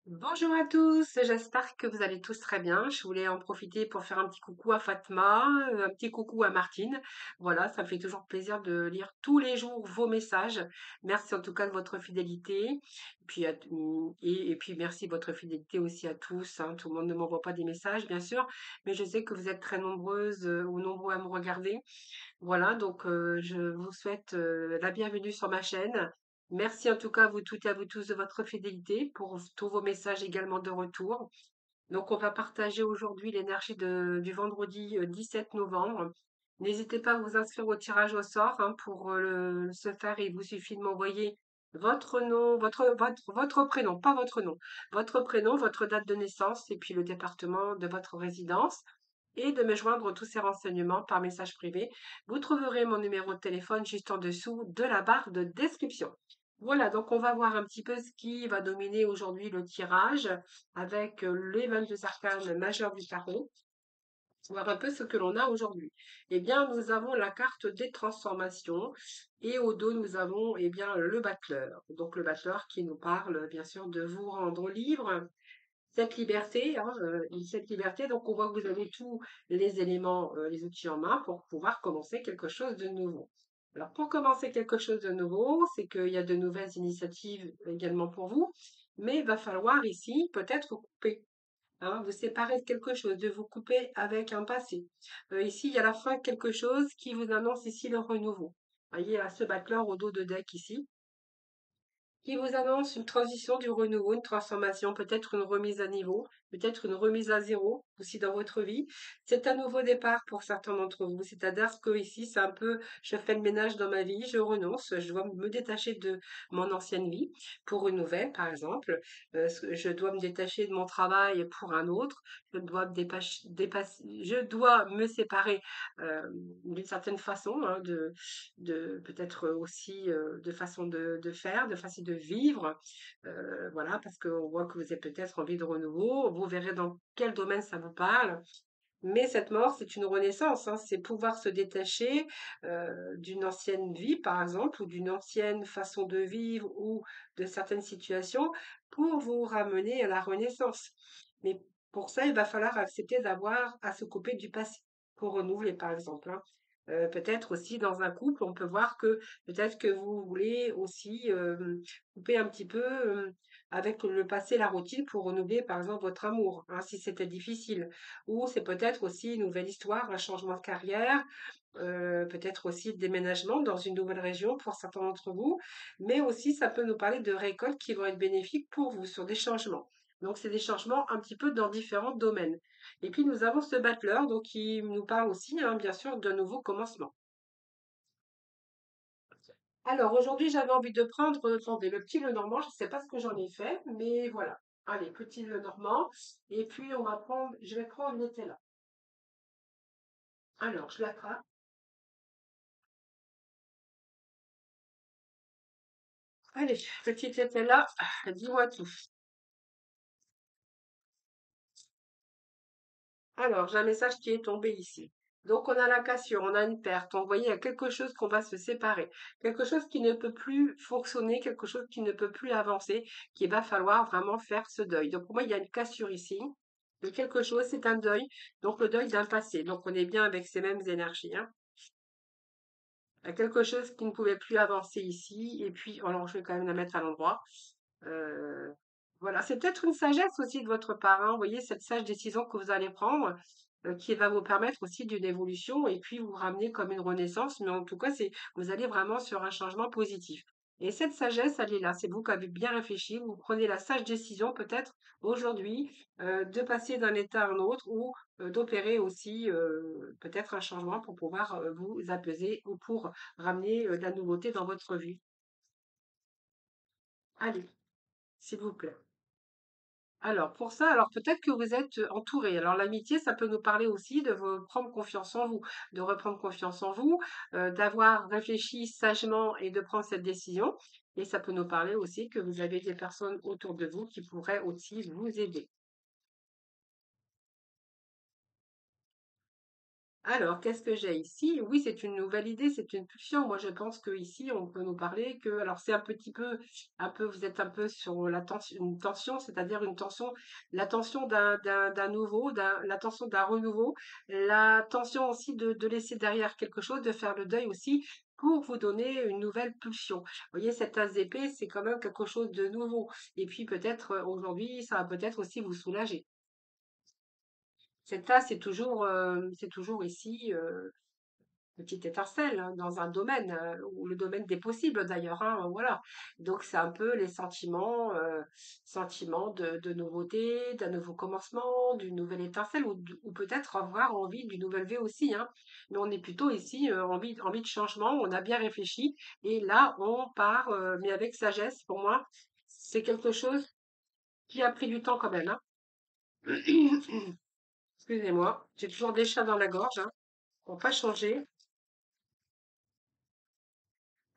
Bonjour à tous, j'espère que vous allez tous très bien. Je voulais en profiter pour faire un petit coucou à Fatma, un petit coucou à Martine. Voilà, ça me fait toujours plaisir de lire tous les jours vos messages. Merci en tout cas de votre fidélité. Et puis merci de votre fidélité aussi à tous, hein. Tout le monde ne m'envoie pas des messages, bien sûr, mais je sais que vous êtes très nombreuses ou nombreux à me regarder. Voilà, donc je vous souhaite la bienvenue sur ma chaîne. Merci en tout cas à vous toutes et à vous tous de votre fidélité pour tous vos messages également de retour. Donc on va partager aujourd'hui l'énergie du vendredi 17 novembre. N'hésitez pas à vous inscrire au tirage au sort, hein, pour ce faire. Il vous suffit de m'envoyer votre nom, votre prénom, pas votre nom, votre prénom, votre date de naissance et puis le département de votre résidence et de me joindre tous ces renseignements par message privé. Vous trouverez mon numéro de téléphone juste en dessous de la barre de description. Voilà, donc on va voir un petit peu ce qui va dominer aujourd'hui le tirage avec les 22 arcanes majeures du tarot, voir un peu ce que l'on a aujourd'hui. Eh bien, nous avons la carte des transformations et au dos, nous avons le battleur. Donc le battleur qui nous parle bien sûr de vous rendre libre, cette liberté, hein, cette liberté, donc on voit que vous avez tous les éléments, les outils en main pour pouvoir commencer quelque chose de nouveau. Alors pour commencer quelque chose de nouveau, c'est qu'il y a de nouvelles initiatives également pour vous, mais il va falloir ici peut-être couper, hein, vous séparer de quelque chose, de vous couper avec un passé. Ici, il y a la fin de quelque chose qui vous annonce ici le renouveau. Vous voyez, à ce battleur au dos de deck ici qui vous annonce une transition du renouveau, une transformation, peut-être une remise à niveau, peut-être une remise à zéro aussi dans votre vie. C'est un nouveau départ pour certains d'entre vous. C'est-à-dire que ici, c'est un peu, je fais le ménage dans ma vie, je renonce, je dois me détacher de mon ancienne vie pour une nouvelle, par exemple. Je dois me détacher de mon travail pour un autre. Je dois me séparer d'une certaine façon, hein, de peut-être aussi de façon de faire, de façon de vivre. Voilà, parce qu'on voit que vous avez peut-être envie de renouveau. Vous verrez dans quel domaine ça vous parle. Mais cette mort, c'est une renaissance, hein, c'est pouvoir se détacher d'une ancienne vie, par exemple, ou d'une ancienne façon de vivre, ou de certaines situations, pour vous ramener à la renaissance. Mais pour ça, il va falloir accepter d'avoir à se couper du passé pour renouveler, par exemple, hein. Peut-être aussi dans un couple, on peut voir que peut-être que vous voulez aussi couper un petit peu avec le passé, la routine, pour renouveler, par exemple, votre amour, hein, si c'était difficile. Ou c'est peut-être aussi une nouvelle histoire, un changement de carrière, peut-être aussi de déménagement dans une nouvelle région pour certains d'entre vous, mais aussi ça peut nous parler de récoltes qui vont être bénéfiques pour vous sur des changements. Donc c'est des changements un petit peu dans différents domaines. Et puis nous avons ce battleur, donc qui nous parle aussi, hein, bien sûr, d'un nouveau commencement. Alors aujourd'hui, j'avais envie de prendre, attendez, le petit Lenormand, je ne sais pas ce que j'en ai fait, mais voilà. Allez, petit Lenormand. Et puis je vais prendre Nutella. Alors, je l'attrape. Allez, petite Nutella, dis-moi tout. Alors, j'ai un message qui est tombé ici. Donc, on a la cassure, on a une perte. On voyait, il y a quelque chose qu'on va se séparer. Quelque chose qui ne peut plus fonctionner, quelque chose qui ne peut plus avancer, qu'il va falloir vraiment faire ce deuil. Donc, pour moi, il y a une cassure ici de quelque chose, c'est un deuil. Donc, le deuil d'un passé. Donc, on est bien avec ces mêmes énergies, hein. Il y a quelque chose qui ne pouvait plus avancer ici. Et puis, alors, je vais quand même la mettre à l'endroit. Euh, voilà, c'est peut-être une sagesse aussi de votre part, hein. Vous voyez, cette sage décision que vous allez prendre, qui va vous permettre aussi d'une évolution et puis vous ramener comme une renaissance. Mais en tout cas, vous allez vraiment sur un changement positif. Et cette sagesse, elle est là. C'est vous qui avez bien réfléchi. Vous prenez la sage décision, peut-être aujourd'hui, de passer d'un état à un autre ou d'opérer aussi peut-être un changement pour pouvoir vous apaiser ou pour ramener de la nouveauté dans votre vie. Allez, s'il vous plaît. Alors pour ça, alors peut-être que vous êtes entouré. Alors l'amitié, ça peut nous parler aussi de prendre confiance en vous, de reprendre confiance en vous, d'avoir réfléchi sagement et de prendre cette décision. Et ça peut nous parler aussi que vous avez des personnes autour de vous qui pourraient aussi vous aider. Alors, qu'est-ce que j'ai ici? Oui, c'est une nouvelle idée, c'est une pulsion. Moi, je pense que ici, on peut nous parler que, alors c'est un peu, vous êtes un peu sur une tension, c'est-à-dire une tension, la tension d'un nouveau, la tension d'un renouveau, la tension aussi de laisser derrière quelque chose, de faire le deuil aussi, pour vous donner une nouvelle pulsion. Vous voyez, cette tasse d'épée, c'est quand même quelque chose de nouveau. Et puis peut-être aujourd'hui, ça va peut-être aussi vous soulager. Cette tasse, c'est toujours ici. Petite étincelle hein, dans un domaine, ou le domaine des possibles d'ailleurs, hein, voilà. Donc c'est un peu les sentiments de nouveauté, d'un nouveau commencement, d'une nouvelle étincelle, ou peut-être avoir envie d'une nouvelle vie aussi, hein. Mais on est plutôt ici envie de changement, on a bien réfléchi, et là on part, mais avec sagesse pour moi. C'est quelque chose qui a pris du temps quand même, hein. Excusez-moi, j'ai toujours des chats dans la gorge, hein. On va pas changer.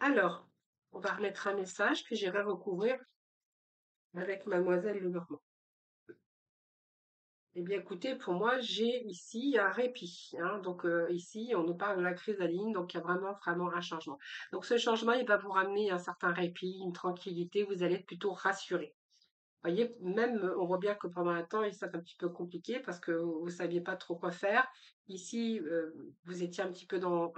Alors, on va remettre un message que j'irai recouvrir avec mademoiselle Lenormand. Eh bien, écoutez, pour moi, j'ai ici un répit, hein. Donc, ici, on nous parle de la chrysaline, donc il y a vraiment un changement. Donc, ce changement, il va vous ramener un certain répit, une tranquillité, vous allez être plutôt rassuré. Vous voyez, même, on voit bien que pendant un temps, c'est un petit peu compliqué parce que vous ne saviez pas trop quoi faire. Ici, vous étiez un petit peu dans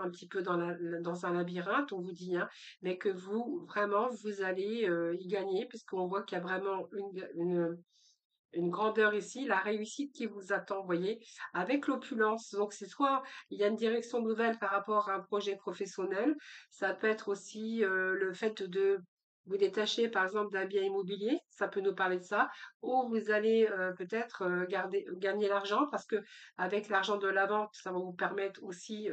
un labyrinthe, on vous dit, hein, mais que vous, vraiment, vous allez y gagner puisqu'on voit qu'il y a vraiment une grandeur ici, la réussite qui vous attend, vous voyez, avec l'opulence. Donc, c'est soit il y a une direction nouvelle par rapport à un projet professionnel, ça peut être aussi le fait de vous détacher, par exemple, d'un bien immobilier, ça peut nous parler de ça, ou vous allez peut-être gagner l'argent parce que avec l'argent de la vente, ça va vous permettre aussi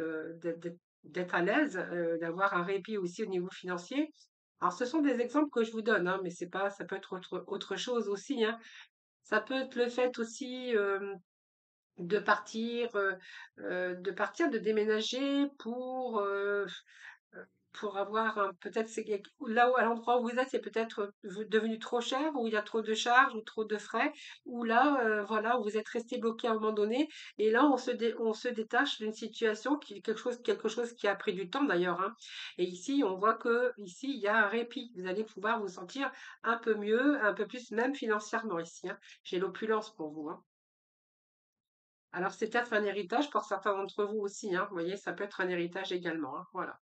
d'être à l'aise, d'avoir un répit aussi au niveau financier. Alors, ce sont des exemples que je vous donne, hein, mais c'est pas, ça peut être autre chose aussi, hein. Ça peut être le fait aussi de de partir, de déménager pour avoir peut-être là où à l'endroit où vous êtes, c'est peut-être devenu trop cher, où il y a trop de charges ou trop de frais, ou là, voilà, où vous êtes resté bloqué à un moment donné, et là on se détache d'une situation qui quelque chose qui a pris du temps d'ailleurs, hein. Et ici, on voit que ici il y a un répit. Vous allez pouvoir vous sentir un peu mieux, un peu plus, même financièrement ici, hein. J'ai l'opulence pour vous, hein. Alors, c'est peut-être un héritage pour certains d'entre vous aussi, hein. Vous voyez, ça peut être un héritage également, hein. Voilà.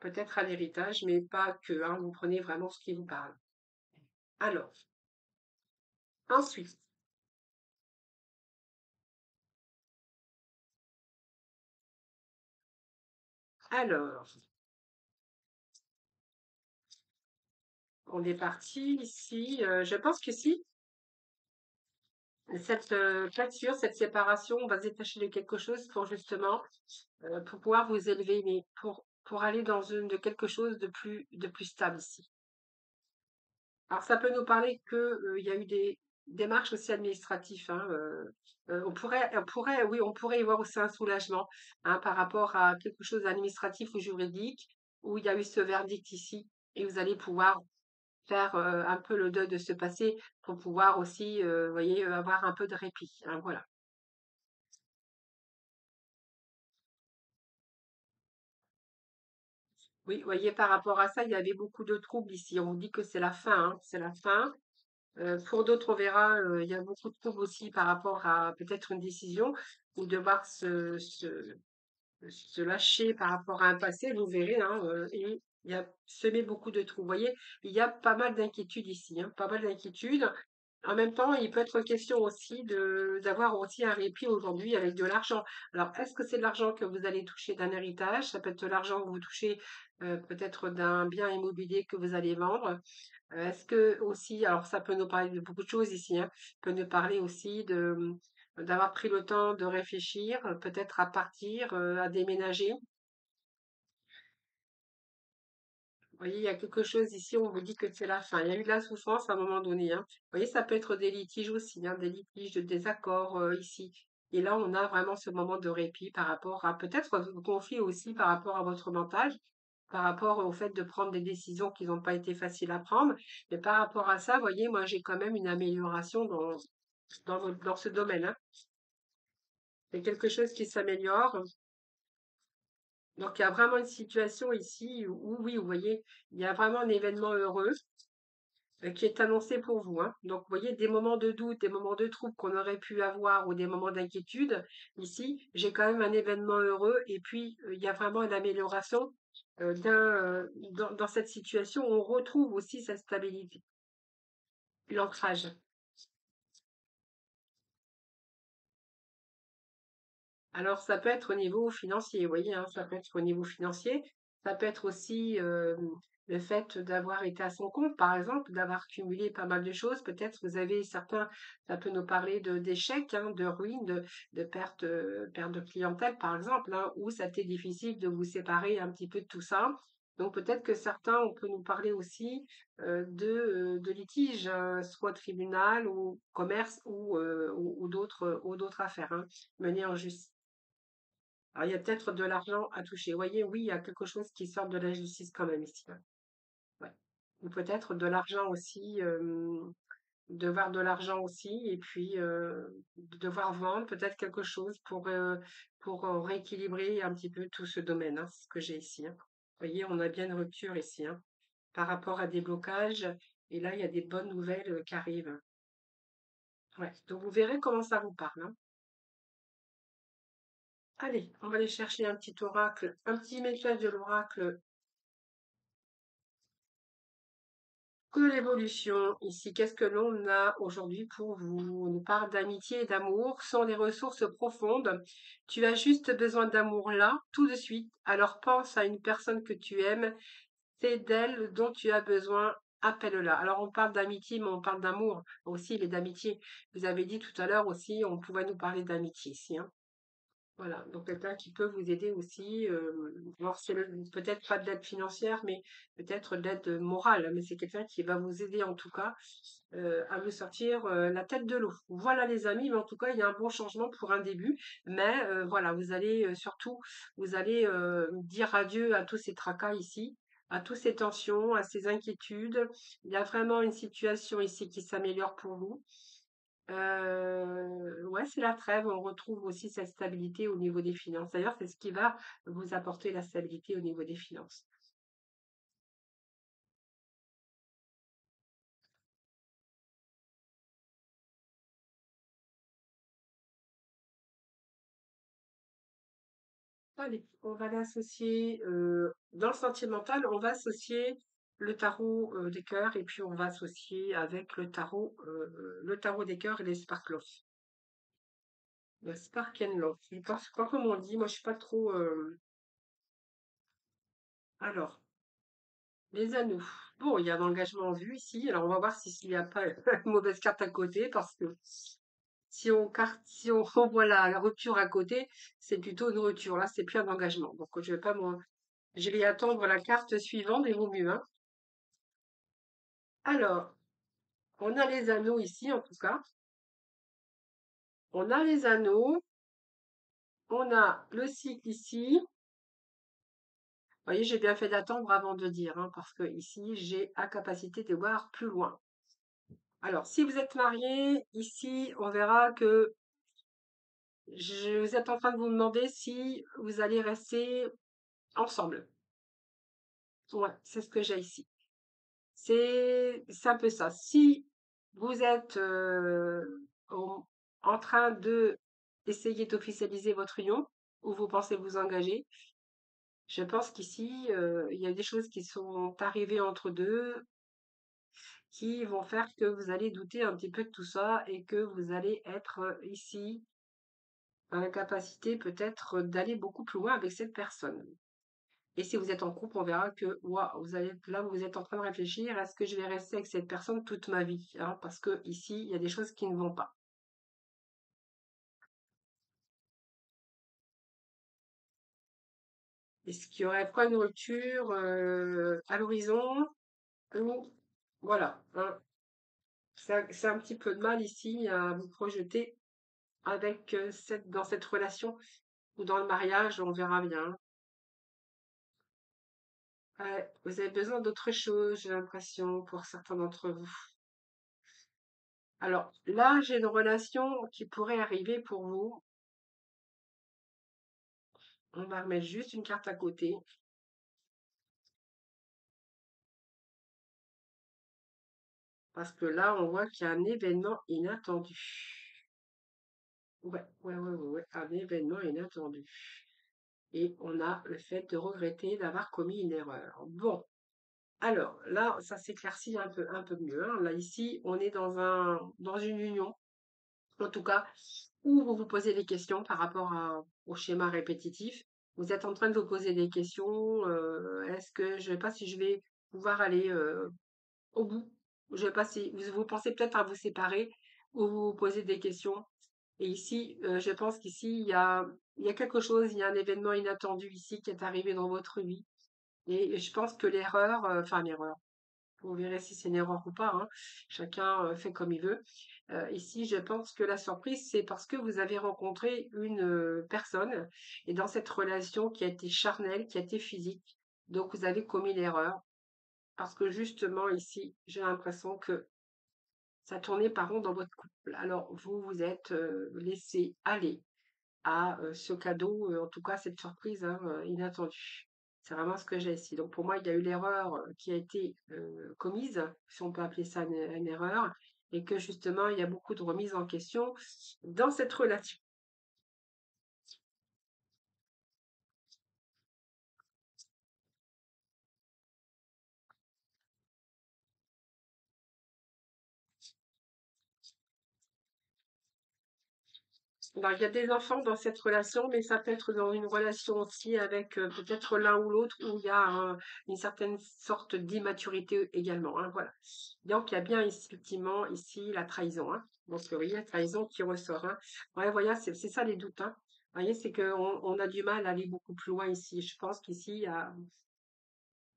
Peut-être un héritage, mais pas que, hein. Vous prenez vraiment ce qui vous parle. Alors, ensuite, alors, on est parti ici. Je pense que si, cette fracture, cette séparation, on va se détacher de quelque chose pour justement, pour pouvoir vous élever, mais pour aller dans de quelque chose de plus stable ici. Alors ça peut nous parler que, il y a eu des démarches aussi administratives, hein, oui, on pourrait y voir aussi un soulagement, hein, par rapport à quelque chose d'administratif ou juridique, où il y a eu ce verdict ici et vous allez pouvoir faire, un peu le deuil de ce passé pour pouvoir aussi, vous voyez, avoir un peu de répit, hein, voilà. Oui, vous voyez, par rapport à ça, il y avait beaucoup de troubles ici. On dit que c'est la fin, hein, c'est la fin. Pour d'autres, on verra, il y a beaucoup de troubles aussi par rapport à peut-être une décision ou devoir se lâcher par rapport à un passé, vous verrez, hein, et il y a semé beaucoup de trous. Vous voyez, il y a pas mal d'inquiétudes ici, hein, pas mal d'inquiétudes. En même temps, il peut être question aussi d'avoir aussi un répit aujourd'hui avec de l'argent. Alors, est-ce que c'est de l'argent que vous allez toucher d'un héritage? Ça peut être de l'argent que vous touchez peut-être d'un bien immobilier que vous allez vendre. Est-ce que aussi, alors ça peut nous parler de beaucoup de choses ici, hein, peut nous parler aussi d'avoir pris le temps de réfléchir, peut-être à partir, à déménager. Vous voyez, il y a quelque chose ici, on vous dit que c'est la fin. Il y a eu de la souffrance à un moment donné, hein. Vous voyez, ça peut être des litiges aussi, hein, des litiges de désaccords ici. Et là, on a vraiment ce moment de répit par rapport à peut-être vous confier aussi par rapport à votre mental, par rapport au fait de prendre des décisions qui n'ont pas été faciles à prendre. Mais par rapport à ça, vous voyez, moi, j'ai quand même une amélioration dans ce domaine, hein. C'est quelque chose qui s'améliore. Donc, il y a vraiment une situation ici où, oui, vous voyez, il y a vraiment un événement heureux qui est annoncé pour vous, hein. Donc, vous voyez, des moments de doute, des moments de trouble qu'on aurait pu avoir ou des moments d'inquiétude, ici, j'ai quand même un événement heureux et puis il y a vraiment une amélioration dans cette situation. On retrouve aussi cette stabilité, l'ancrage. Alors, ça peut être au niveau financier, vous voyez, hein, ça peut être au niveau financier. Ça peut être aussi le fait d'avoir été à son compte, par exemple, d'avoir cumulé pas mal de choses. Peut-être vous avez certains, ça peut nous parler d'échecs, hein, de ruines, de perte de clientèle, par exemple, hein, où ça a été difficile de vous séparer un petit peu de tout ça. Donc, peut-être que certains, on peut nous parler aussi de litiges, hein, soit tribunal ou commerce ou d'autres affaires, hein, menées en justice. Alors, il y a peut-être de l'argent à toucher. Vous voyez, oui, il y a quelque chose qui sort de la justice quand même ici, hein. Ouais. Ou peut-être de l'argent aussi, devoir de l'argent aussi, et puis devoir vendre peut-être quelque chose pour rééquilibrer un petit peu tout ce domaine, hein, c'est ce que j'ai ici, hein. Vous voyez, on a bien une rupture ici, hein, par rapport à des blocages. Et là, il y a des bonnes nouvelles qui arrivent. Ouais. Donc, vous verrez comment ça vous parle, hein. Allez, on va aller chercher un petit oracle, un petit message de l'oracle. Que l'évolution ici, qu'est-ce que l'on a aujourd'hui pour vous? On nous parle d'amitié et d'amour, sont des ressources profondes. Tu as juste besoin d'amour là, tout de suite. Alors pense à une personne que tu aimes, c'est d'elle dont tu as besoin, appelle-la. Alors on parle d'amitié, mais on parle d'amour aussi, mais d'amitié. Vous avez dit tout à l'heure aussi, on pouvait nous parler d'amitié ici, hein. Voilà, donc quelqu'un qui peut vous aider aussi. Alors c'est peut-être pas de l'aide financière, mais peut-être de l'aide morale. Mais c'est quelqu'un qui va vous aider en tout cas à vous sortir la tête de l'eau. Voilà les amis, mais en tout cas il y a un bon changement pour un début. Mais voilà, vous allez surtout, vous allez dire adieu à tous ces tracas ici, à toutes ces tensions, à ces inquiétudes. Il y a vraiment une situation ici qui s'améliore pour vous. Ouais, c'est la trêve. On retrouve aussi cette stabilité au niveau des finances. D'ailleurs, c'est ce qui va vous apporter la stabilité au niveau des finances. Allez, on va l'associer dans le sentimental, on va associer le tarot des cœurs et puis on va associer avec le tarot des cœurs et les sparkles. Le spark and love. Je pense pas comme on dit. Moi, je suis pas trop. Alors, les anneaux. Bon, il y a un engagement en vue ici. Alors, on va voir s'il n'y a pas une mauvaise carte à côté parce que si on voit la rupture à côté, c'est plutôt une rupture. Là, c'est plus un engagement. Donc, je vais pas je vais attendre la carte suivante et vaut mieux, hein. Alors, on a les anneaux ici, en tout cas. On a les anneaux. On a le cycle ici. Vous voyez, j'ai bien fait d'attendre avant de dire, hein, parce que ici, j'ai la capacité de voir plus loin. Alors, si vous êtes marié, ici, on verra que vous êtes en train de vous demander si vous allez rester ensemble. Ouais, c'est ce que j'ai ici. C'est un peu ça. Si vous êtes en train de essayer d'officialiser votre union ou vous pensez vous engager, je pense qu'ici, il y a des choses qui sont arrivées entre deux qui vont faire que vous allez douter un petit peu de tout ça et que vous allez être ici dans la capacité peut-être d'aller beaucoup plus loin avec cette personne. Et si vous êtes en couple, on verra que waouh, vous êtes en train de réfléchir, est-ce que je vais rester avec cette personne toute ma vie, hein, parce que ici, il y a des choses qui ne vont pas. Est-ce qu'il y aurait pas une rupture à l'horizon ou voilà, hein, c'est un petit peu de mal ici à vous projeter avec dans cette relation ou dans le mariage, on verra bien. Ouais, vous avez besoin d'autre chose, j'ai l'impression, pour certains d'entre vous. Alors là, j'ai une relation qui pourrait arriver pour vous. On va remettre juste une carte à côté parce que là, on voit qu'il y a un événement inattendu. Ouais, ouais, ouais, ouais, ouais, un événement inattendu. Et on a le fait de regretter d'avoir commis une erreur. Bon, alors là, ça s'éclaircit un peu mieux, hein. Là, ici, on est dans une union, en tout cas, où vous vous posez des questions par rapport au schéma répétitif. Vous êtes en train de vous poser des questions. Est-ce que je ne sais pas si je vais pouvoir aller au bout? Je ne sais pas si vous pensez peut-être à vous séparer ou vous vous posez des questions. Et ici, je pense qu'ici, il y a quelque chose, il y a un événement inattendu ici qui est arrivé dans votre vie. Et je pense que l'erreur, enfin l'erreur, vous verrez si c'est une erreur ou pas, hein. Chacun fait comme il veut. Ici, je pense que la surprise, c'est parce que vous avez rencontré une personne et dans cette relation qui a été charnelle, qui a été physique, donc vous avez commis l'erreur parce que justement ici, j'ai l'impression que ça tournait par rond dans votre couple. Alors vous vous êtes laissé aller à ce cadeau, en tout cas cette surprise hein, inattendue. C'est vraiment ce que j'ai ici. Donc pour moi, il y a eu l'erreur qui a été commise, si on peut appeler ça une erreur, et que justement, il y a beaucoup de remises en question dans cette relation. Alors, il y a des enfants dans cette relation, mais ça peut être dans une relation aussi avec peut-être l'un ou l'autre où il y a une certaine sorte d'immaturité également, hein, voilà. Donc, il y a bien ici, effectivement, ici, la trahison, hein. Donc, vous voyez, la trahison qui ressort, hein. Ouais, voilà, c'est ça les doutes, hein. Vous voyez, c'est qu'on on a du mal à aller beaucoup plus loin ici. Je pense qu'ici,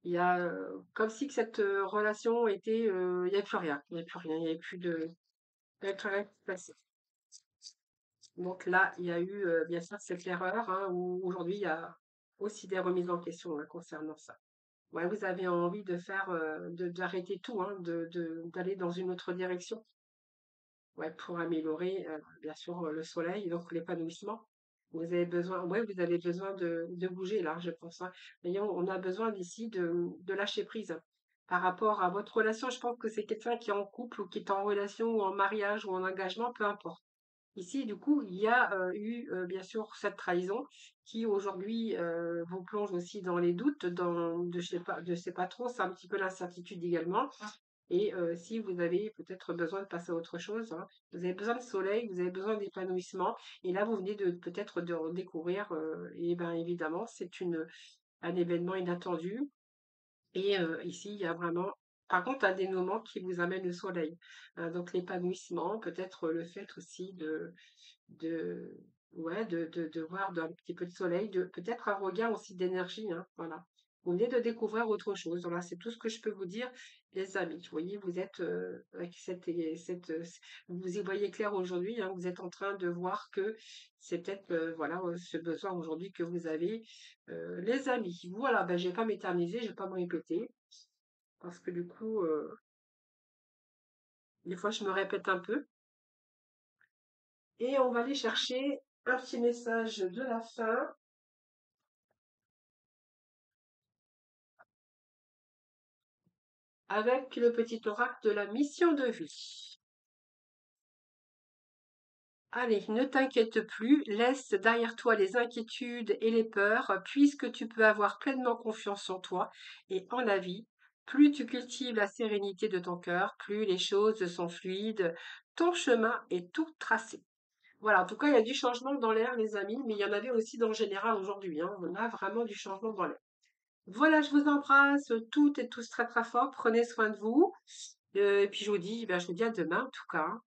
il y a comme si que cette relation était, il n'y avait plus rien. Il n'y avait plus rien. Il n'y avait plus de, il y avait plus rien qui se passait. Donc là, il y a eu bien sûr cette erreur hein, où aujourd'hui il y a aussi des remises en question hein, concernant ça. Ouais, vous avez envie de faire, d'arrêter tout, hein, d'aller dans une autre direction, ouais, pour améliorer bien sûr le soleil, donc l'épanouissement. Vous avez besoin, ouais, vous avez besoin de bouger là, je pense, hein. Voyons, on a besoin d'ici de lâcher prise. Par rapport à votre relation, je pense que c'est quelqu'un qui est en couple ou qui est en relation ou en mariage ou en engagement, peu importe. Ici, du coup, il y a eu bien sûr cette trahison qui aujourd'hui vous plonge aussi dans les doutes, je sais pas trop, c'est un petit peu l'incertitude également. Et si vous avez peut-être besoin de passer à autre chose, hein, vous avez besoin de soleil, vous avez besoin d'épanouissement, et là vous venez de peut-être de redécouvrir, et ben évidemment c'est un événement inattendu et ici, il y a vraiment par contre un dénouement qui vous amène le soleil. Donc l'épanouissement, peut-être le fait aussi de ouais, de voir d'un petit peu de soleil, de peut-être un regain aussi d'énergie, hein, voilà. Vous venez de découvrir autre chose. Voilà, c'est tout ce que je peux vous dire, les amis. Vous voyez, vous êtes avec vous y voyez clair aujourd'hui, hein, vous êtes en train de voir que c'est peut-être voilà ce besoin aujourd'hui que vous avez, les amis. Voilà, ben je vais pas m'éterniser, je vais pas me répéter parce que du coup, des fois je me répète un peu. Et on va aller chercher un petit message de la fin avec le petit oracle de la mission de vie. Allez, ne t'inquiète plus, laisse derrière toi les inquiétudes et les peurs, puisque tu peux avoir pleinement confiance en toi et en la vie. Plus tu cultives la sérénité de ton cœur, plus les choses sont fluides, ton chemin est tout tracé. Voilà, en tout cas, il y a du changement dans l'air, les amis, mais il y en avait aussi dans le général aujourd'hui, hein. On a vraiment du changement dans l'air. Voilà, je vous embrasse toutes et tous très très fort. Prenez soin de vous. Et puis je vous dis à demain en tout cas, hein.